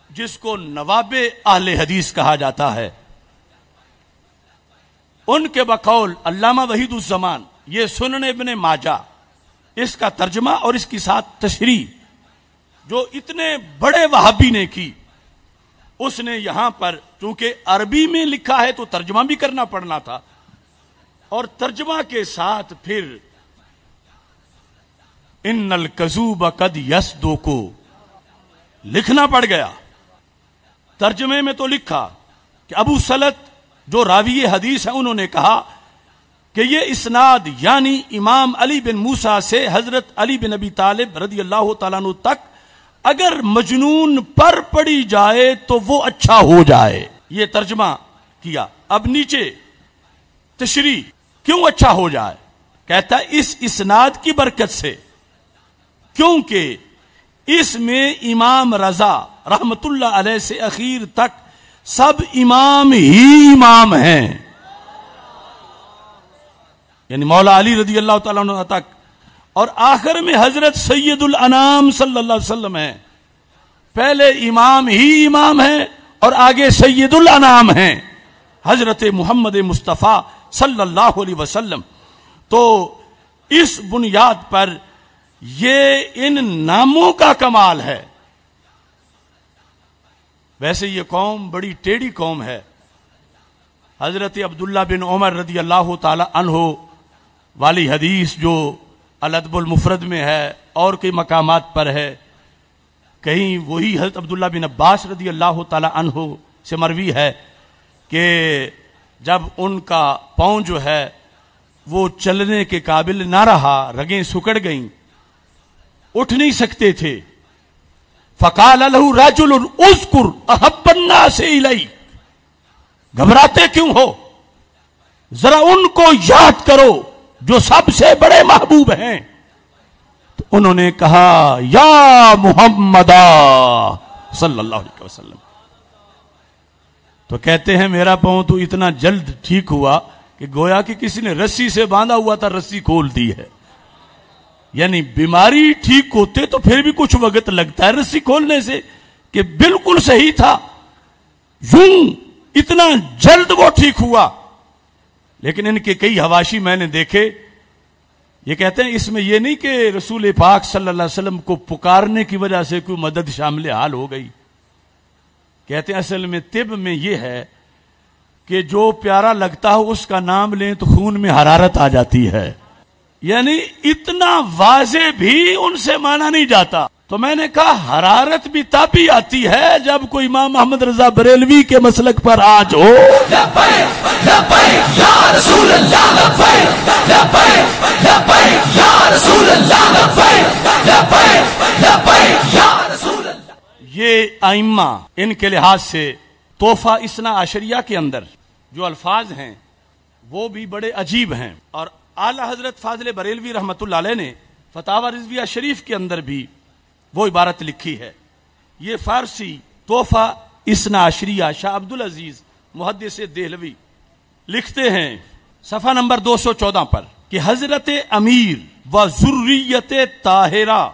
جس کو نواب اہل حدیث کہا جاتا ہے، ان کے بقول علامہ وحید الزمان یہ سنن ابن ماجہ، اس کا ترجمہ اور اس کی ساتھ تشریح جو اتنے بڑے وہابی نے کی، اس نے یہاں پر چونکہ عربی میں لکھا ہے تو ترجمہ بھی کرنا پڑنا تھا، اور ترجمہ کے ساتھ پھر ان الکذوب قد یصدق لکھنا پڑ گیا۔ ترجمے میں تو لکھا کہ ابو سلط جو راوی حدیث ہیں انہوں نے کہا کہ یہ اسناد یعنی امام علی بن موسیٰ سے حضرت علی بن ابی طالب رضی اللہ تعالیٰ عنہ تک اگر مجنون پر پڑی جائے تو وہ اچھا ہو جائے، یہ ترجمہ کیا۔ اب نیچے تشریح کیوں اچھا ہو جائے، کہتا ہے اس اسناد کی برکت سے، کیونکہ اس میں امام رضا رحمت اللہ علیہ سے اخیر تک سب امام ہی امام ہیں، یعنی مولا علی رضی اللہ تعالیٰ عنہ تک، اور آخر میں حضرت سید الانام صلی اللہ علیہ وسلم ہیں۔ پہلے امام ہی امام ہیں اور آگے سید الانام ہیں حضرت محمد مصطفیٰ صلی اللہ علیہ وسلم۔ تو اس بنیاد پر یہ ان ناموں کا کمال ہے۔ ویسے یہ قوم بڑی ٹیڑھی قوم ہے۔ حضرت عبداللہ بن عمر رضی اللہ تعالی عنہ والی حدیث جو الادب المفرد میں ہے اور کئی مقامات پر ہے، کہیں وہی حضرت عبداللہ بن عباس رضی اللہ تعالی عنہ سے مروی ہے کہ جب ان کا پاؤں جو ہے وہ چلنے کے قابل نہ رہا، رگیں سکڑ گئیں، اٹھ نہیں سکتے تھے، فقال له رجل اذكر احب الناس الیک، گھبراتے کیوں ہو، ذرا ان کو یاد کرو جو سب سے بڑے محبوب ہیں۔ تو انہوں نے کہا یا محمد صلی اللہ علیہ وسلم۔ تو کہتے ہیں میرا پاؤں تو اتنا جلد ٹھیک ہوا کہ گویا کہ کسی نے رسی سے باندھا ہوا تھا، رسی کھول دی ہے۔ یعنی بیماری ٹھیک ہوتے تو پھر بھی کچھ وقت لگتا ہے رسی کھولنے سے، کہ بالکل صحیح تھا، یوں اتنا جلد وہ ٹھیک ہوا۔ لیکن ان کے کئی حواشی میں نے دیکھے، یہ کہتے ہیں اس میں یہ نہیں کہ رسول پاک صلی اللہ علیہ وسلم کو پکارنے کی وجہ سے کوئی مدد شامل حال ہو گئی۔ کہتے ہیں اصل میں طب میں یہ ہے کہ جو پیارا لگتا ہو اس کا نام لیں تو خون میں حرارت آ جاتی ہے، یعنی اتنا واضح بھی ان سے مانا نہیں جاتا۔ تو میں نے کہا حرارت بھی تب ہی آتی ہے جب کوئی امام محمد رضا بریلوی کے مسلک پر آج ہو۔ لبیک لبیک یا رسول اللہ، لبیک لبیک لبیک یا رسول اللہ، لبیک لبیک لبیک یا رسول اللہ۔ یہ ائمہ ان کے لحاظ سے تحفہ اثنا عشریہ کے اندر جو الفاظ ہیں وہ بھی بڑے عجیب ہیں، اور اعلیٰ حضرت فاضل بریلوی رحمت اللہ علیہ نے فتاوی رضویہ شریف کے اندر بھی وہ عبارت لکھی ہے۔ یہ فارسی تحفہ اثنا عشریہ شاہ عبدالعزیز محدث دہلوی لکھتے ہیں صفحہ نمبر 214 پر کہ حضرت امیر و ذریت طاہرہ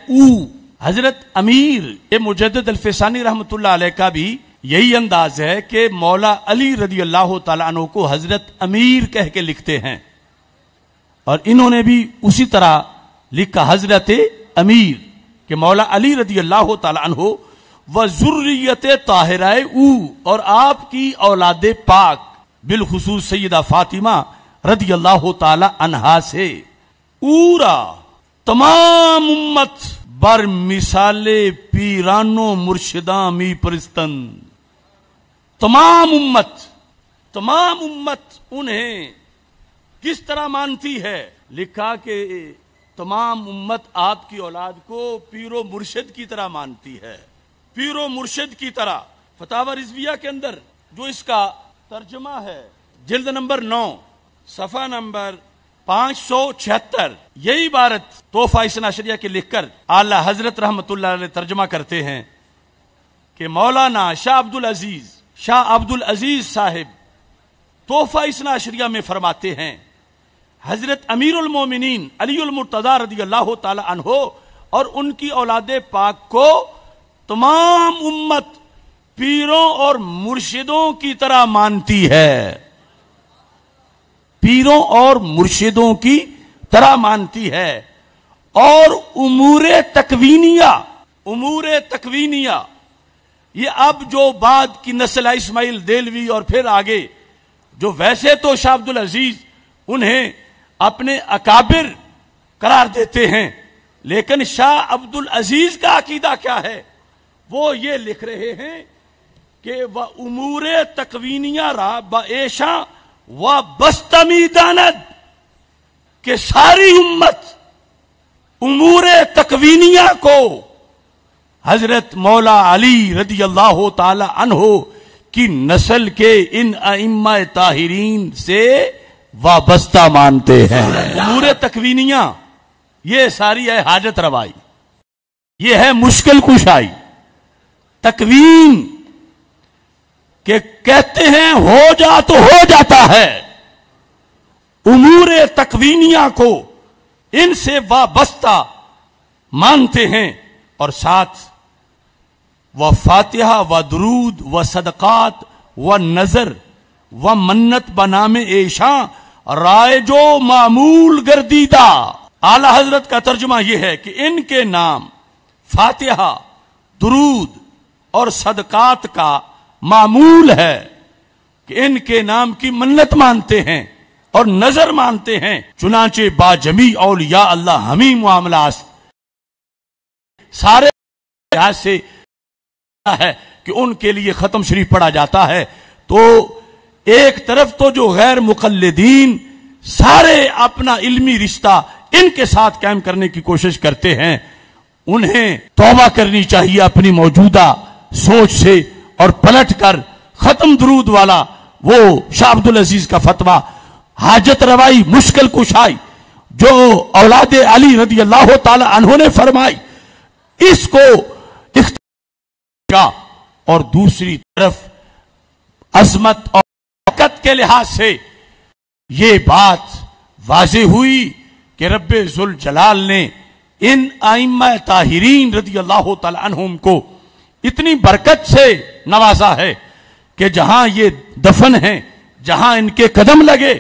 او، حضرت امیر یہ مجدد الفسانی رحمت اللہ علیہ کا بھی یہی انداز ہے کہ مولا علی رضی اللہ تعالیٰ عنہ کو حضرت امیر کہہ کے لکھتے ہیں، اور انہوں نے بھی اسی طرح لکھا حضرت امیر کہ مولا علی رضی اللہ تعالیٰ عنہ و ذریت طاہرہ او، اور آپ کی اولاد پاک بالخصوص سیدہ فاطمہ رضی اللہ تعالیٰ عنہا سے پورا تمام امت بر مثال پیرانو مرشداں می پرستن، تمام امت انہیں کس طرح مانتی ہے، لکھا کہ تمام امت آپ کی اولاد کو پیر و مرشد کی طرح مانتی ہے، پیر و مرشد کی طرح۔ فتاوی رضویہ کے اندر جو اس کا ترجمہ ہے جلد نمبر 9 صفحہ نمبر 576 یہی عبارت تحفہ اثنا عشریہ کے لکھ کر اعلیٰ حضرت رحمت اللہ علیہ ترجمہ کرتے ہیں کہ مولانا شاہ عبد العزیز صاحب تحفہ اثنا عشریہ میں فرماتے ہیں حضرت امیر المومنین علی المرتضی رضی اللہ تعالی عنہ اور ان کی اولاد پاک کو تمام امت پیروں اور مرشدوں کی طرح مانتی ہے، پیروں اور مرشدوں کی طرح مانتی ہے، اور امور تکوینیہ یہ اب جو بعد کی نسل ہے، اسماعیل دہلوی اور پھر آگے جو ویسے تو شاہ عبد العزیز انہیں اپنے اکابر قرار دیتے ہیں، لیکن شاہ عبد العزیز کا عقیدہ کیا ہے؟ وہ یہ لکھ رہے ہیں کہ وہ امور تکوینیہ را بعیشاں و بستمیداند، کہ ساری امت امور تکوینیہ کو حضرت مولا علی رضی اللہ تعالی عنہ کی نسل کے ان ائمہ طاہرین سے وابستہ مانتے ہیں۔ امور تکوینیہ یہ ساری ہے حاجت روائی، یہ ہے مشکل کشائی، تکوین کہ کہتے ہیں ہو جا تو ہو جاتا ہے، امور تکوینیہ کو ان سے وابستہ مانتے ہیں، اور ساتھ و فاتحہ و درود و صدقات و نظر و منت بنام ایشاں رائجو معمول گردیدہ۔ اعلی حضرت کا ترجمہ یہ ہے کہ ان کے نام فاتحہ، درود اور صدقات کا معمول ہے کہ ان کے نام کی منت مانتے ہیں اور نظر مانتے ہیں، چنانچہ با جمیع اولیاء اللہ ہمیں معاملات سارے لحاظ سے ہے کہ ان کے لیے ختم شریف پڑھا جاتا ہے۔ تو ایک طرف تو جو غیر مقلدین سارے اپنا علمی رشتہ ان کے ساتھ قائم کرنے کی کوشش کرتے ہیں، انہیں توبہ کرنی چاہیے اپنی موجودہ سوچ سے اور پلٹ کر ختم درود والا وہ شاہ عبد العزیز کا فتویٰ، حاجت روائی، مشکل کشائی جو اولاد علی رضی اللہ تعالی عنہ نے فرمائی، اس کو اور دوسری طرف عظمت اور طاقت کے لحاظ سے یہ بات واضح ہوئی کہ رب ذوالجلال نے ان ائمہ طاہرین رضی اللہ تعالی عنہم کو اتنی برکت سے نوازا ہے کہ جہاں یہ دفن ہیں، جہاں ان کے قدم لگے،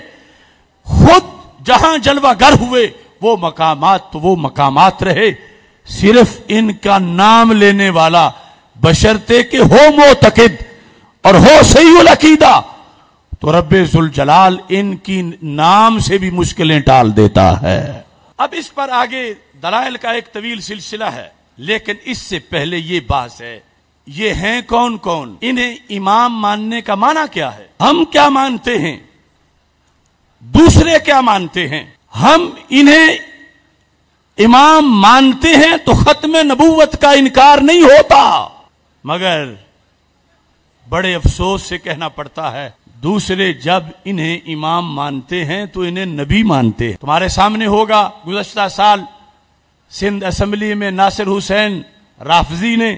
خود جہاں جلوہ گر ہوئے وہ مقامات تو وہ مقامات رہے، صرف ان کا نام لینے والا بشرطے کہ ہو معتقد اور ہو صحیح العقیدہ تو رب ذوالجلال ان کی نام سے بھی مشکلیں ٹال دیتا ہے۔ اب اس پر آگے دلائل کا ایک طویل سلسلہ ہے، لیکن اس سے پہلے یہ بات ہے، یہ ہیں کون کون؟ انہیں امام ماننے کا معنی کیا ہے؟ ہم کیا مانتے ہیں؟ دوسرے کیا مانتے ہیں؟ ہم انہیں امام مانتے ہیں تو ختم نبوت کا انکار نہیں ہوتا، مگر بڑے افسوس سے کہنا پڑتا ہے دوسرے جب انہیں امام مانتے ہیں تو انہیں نبی مانتے ہیں۔ تمہارے سامنے ہوگا گزشتہ سال سندھ اسمبلی میں ناصر حسین رافضی نے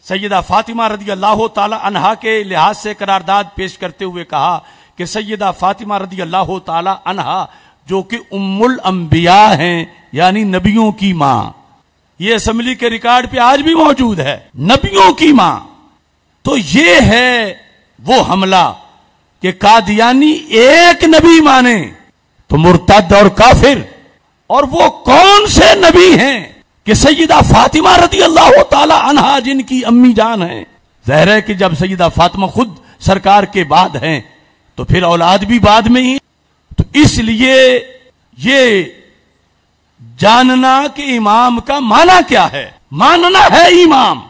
سیدہ فاطمہ رضی اللہ تعالی عنہا کے لحاظ سے قرارداد پیش کرتے ہوئے کہا کہ سیدہ فاطمہ رضی اللہ تعالی عنہا جو کہ ام الانبیاء ہیں، یعنی نبیوں کی ماں، یہ اسمبلی کے ریکارڈ پہ آج بھی موجود ہے، نبیوں کی ماں۔ تو یہ ہے وہ حملہ کہ قادیانی ایک نبی مانے تو مرتد اور کافر، اور وہ کون سے نبی ہیں کہ سیدہ فاطمہ رضی اللہ تعالی عنہا جن کی امی جان ہیں، ظاہر ہے کہ جب سیدہ فاطمہ خود سرکار کے بعد ہیں تو پھر اولاد بھی بعد میں ہی، تو اس لیے یہ جاننا کہ امام کا معنی کیا ہے، ماننا ہے امام،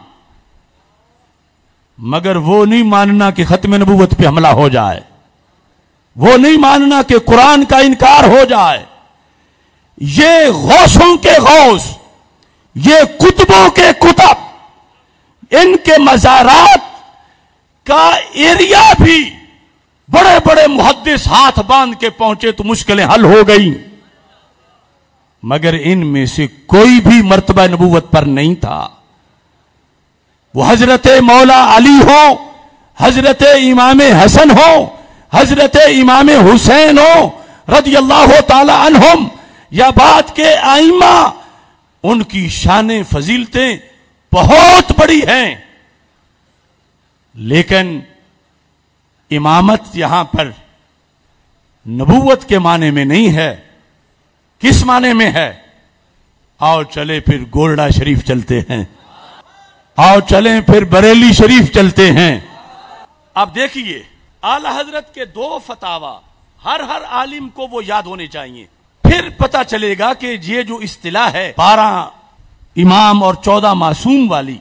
مگر وہ نہیں ماننا کہ ختم نبوت پہ حملہ ہو جائے، وہ نہیں ماننا کہ قرآن کا انکار ہو جائے۔ یہ غوثوں کے غوث، یہ کتبوں کے کتب، ان کے مزارات کا ایریا بھی بڑے بڑے محدث ہاتھ باندھ کے پہنچے تو مشکلیں حل ہو گئیں، مگر ان میں سے کوئی بھی مرتبہ نبوت پر نہیں تھا۔ وہ حضرت مولا علی ہو، حضرت امام حسن ہو، حضرت امام حسین ہو رضی اللہ تعالی عنہم، یا بعد کے ائمہ، ان کی شان فضیلتیں بہت بڑی ہیں، لیکن امامت یہاں پر نبوت کے معنی میں نہیں ہے۔ کس معنی میں ہے؟ آؤ چلے پھر گولڈا شریف چلتے ہیں، آؤ چلیں پھر بریلی شریف چلتے ہیں۔ اب دیکھیے اعلی حضرت کے 2 فتاوا ہر عالم کو وہ یاد ہونے چاہیے، پھر پتہ چلے گا کہ یہ جو اصطلاح ہے 12 امام اور 14 معصوم والی،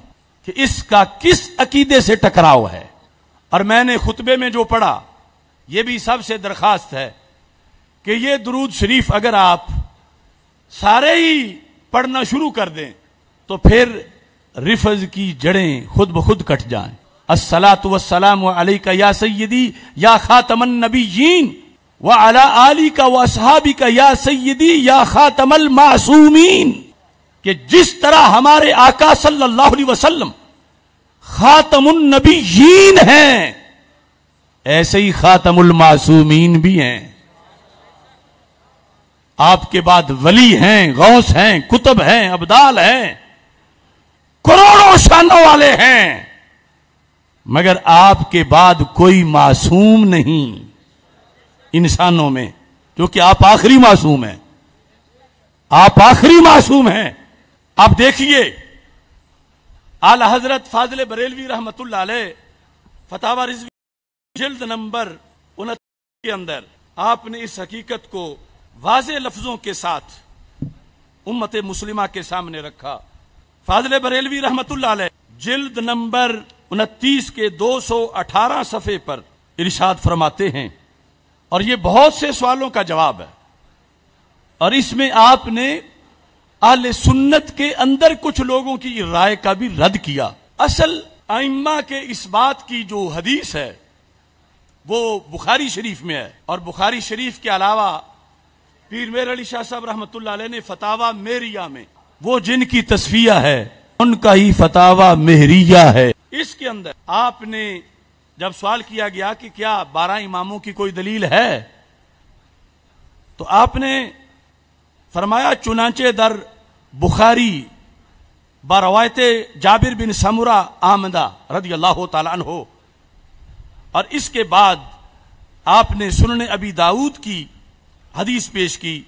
کہ اس کا کس عقیدے سے ٹکراؤ ہے۔ اور میں نے خطبے میں جو پڑھا، یہ بھی سب سے درخواست ہے کہ یہ درود شریف اگر آپ سارے ہی پڑھنا شروع کر دیں تو پھر رفض کی جڑیں خود بخود کٹ جائیں۔ الصلاۃ والسلام علیک یا سیدی یا خاتم النبیین وعلی آلک واصحابک یا سیدی یا خاتم المعصومین، کہ جس طرح ہمارے آقا صلی اللہ علیہ وسلم خاتم النبیین ہیں، ایسے ہی خاتم المعصومین بھی ہیں۔ آپ کے بعد ولی ہیں، غوث ہیں، کتب ہیں، ابدال ہیں، کروڑوں شانوں والے ہیں، مگر آپ کے بعد کوئی معصوم نہیں انسانوں میں، کیونکہ آپ آخری معصوم ہیں، آپ آخری معصوم ہیں۔ اب دیکھیے اعلی حضرت فاضل بریلوی رحمت اللہ علیہ فتاوی رضوی جلد نمبر 29 کے اندر آپ نے اس حقیقت کو واضح لفظوں کے ساتھ امت مسلمہ کے سامنے رکھا۔ فاضل بریلوی رحمت اللہ علیہ جلد نمبر 29 کے 218 صفحے پر ارشاد فرماتے ہیں، اور یہ بہت سے سوالوں کا جواب ہے، اور اس میں آپ نے اہل سنت کے اندر کچھ لوگوں کی رائے کا بھی رد کیا۔ اصل ائمہ کے اس بات کی جو حدیث ہے وہ بخاری شریف میں ہے، اور بخاری شریف کے علاوہ پیر میر علی شاہ صاحب رحمت اللہ علیہ نے فتاوی مہریہ میں، وہ جن کی تصفیہ ہے ان کا ہی فتاوی مہریہ ہے، اس کے اندر آپ نے جب سوال کیا گیا کہ کیا 12 اماموں کی کوئی دلیل ہے، تو آپ نے فرمایا چنانچہ در بخاری بروایت جابر بن سمرہ آمدہ رضی اللہ تعالیٰ عنہ، اور اس کے بعد آپ نے سنن ابی داؤد کی حدیث پیش کی،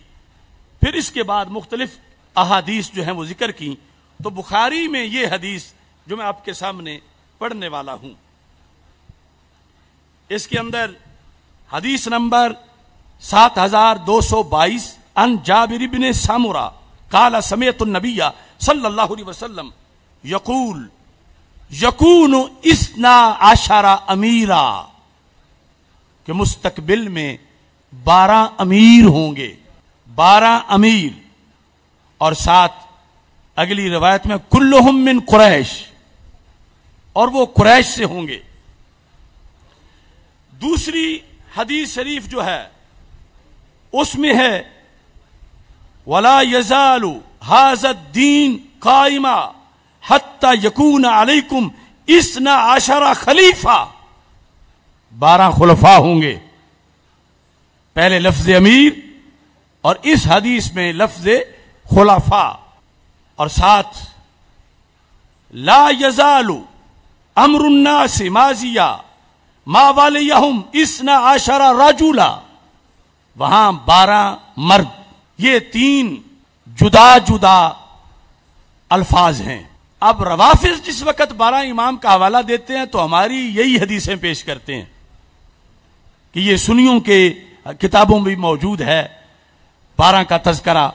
پھر اس کے بعد مختلف احادیث جو ہیں وہ ذکر کی، تو بخاری میں یہ حدیث جو میں آپ کے سامنے پڑھنے والا ہوں، اس کے اندر حدیث نمبر 7222 ان جابر بن سمرہ قال سمعت النبی صلی اللہ علیہ وسلم یقول یکون 12 امیرا، کہ مستقبل میں 12 امیر ہوں گے، 12 امیر، اور ساتھ اگلی روایت میں کلہم من قریش، اور وہ قریش سے ہوں گے۔ دوسری حدیث شریف جو ہے اس میں ہے وَلَا يَزَالُ هَذَا الدِّينُ قَائِمًا حَتَّى يَكُونَ عَلَيْكُمْ 12 خلیفہ، 12 خلفاء ہوں گے۔ پہلے لفظ امیر اور اس حدیث میں لفظ خلفاء، اور ساتھ لا يزال امر الناس ماضیا ما والیہم 12 رجلا، وہاں 12 مرد، یہ 3 جدا جدا الفاظ ہیں۔ اب روافض جس وقت 12 امام کا حوالہ دیتے ہیں تو ہماری یہی حدیثیں پیش کرتے ہیں کہ یہ سنیوں کے کتابوں میں بھی موجود ہے 12 کا تذکرہ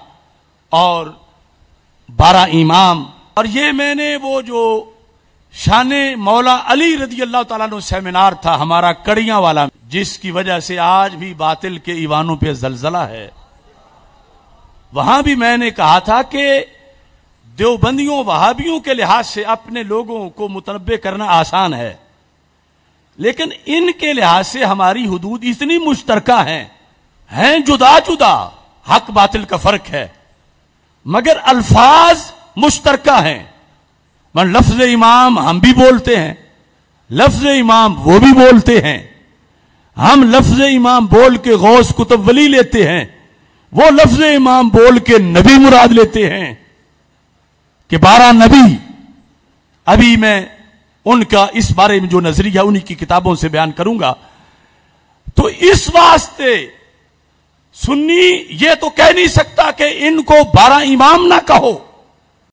اور 12 امام۔ اور یہ میں نے وہ جو شان مولا علی رضی اللہ تعالیٰ عنہ سیمینار تھا ہمارا کڑیاں والا، جس کی وجہ سے آج بھی باطل کے ایوانوں پہ زلزلہ ہے، وہاں بھی میں نے کہا تھا کہ دیوبندیوں وہابیوں کے لحاظ سے اپنے لوگوں کو متنبع کرنا آسان ہے، لیکن ان کے لحاظ سے ہماری حدود اتنی مشترکہ ہیں جدا جدا، حق باطل کا فرق ہے مگر الفاظ مشترکہ ہیں۔ من لفظ امام ہم بھی بولتے ہیں، لفظ امام وہ بھی بولتے ہیں، ہم لفظ امام بول کے غوث کتب ولی لیتے ہیں، وہ لفظ امام بول کے نبی مراد لیتے ہیں کہ 12 نبی ابھی میں ان کا اس بارے میں جو نظریہ انہی کی کتابوں سے بیان کروں گا. تو اس واسطے سنی یہ تو کہہ نہیں سکتا کہ ان کو 12 امام نہ کہو.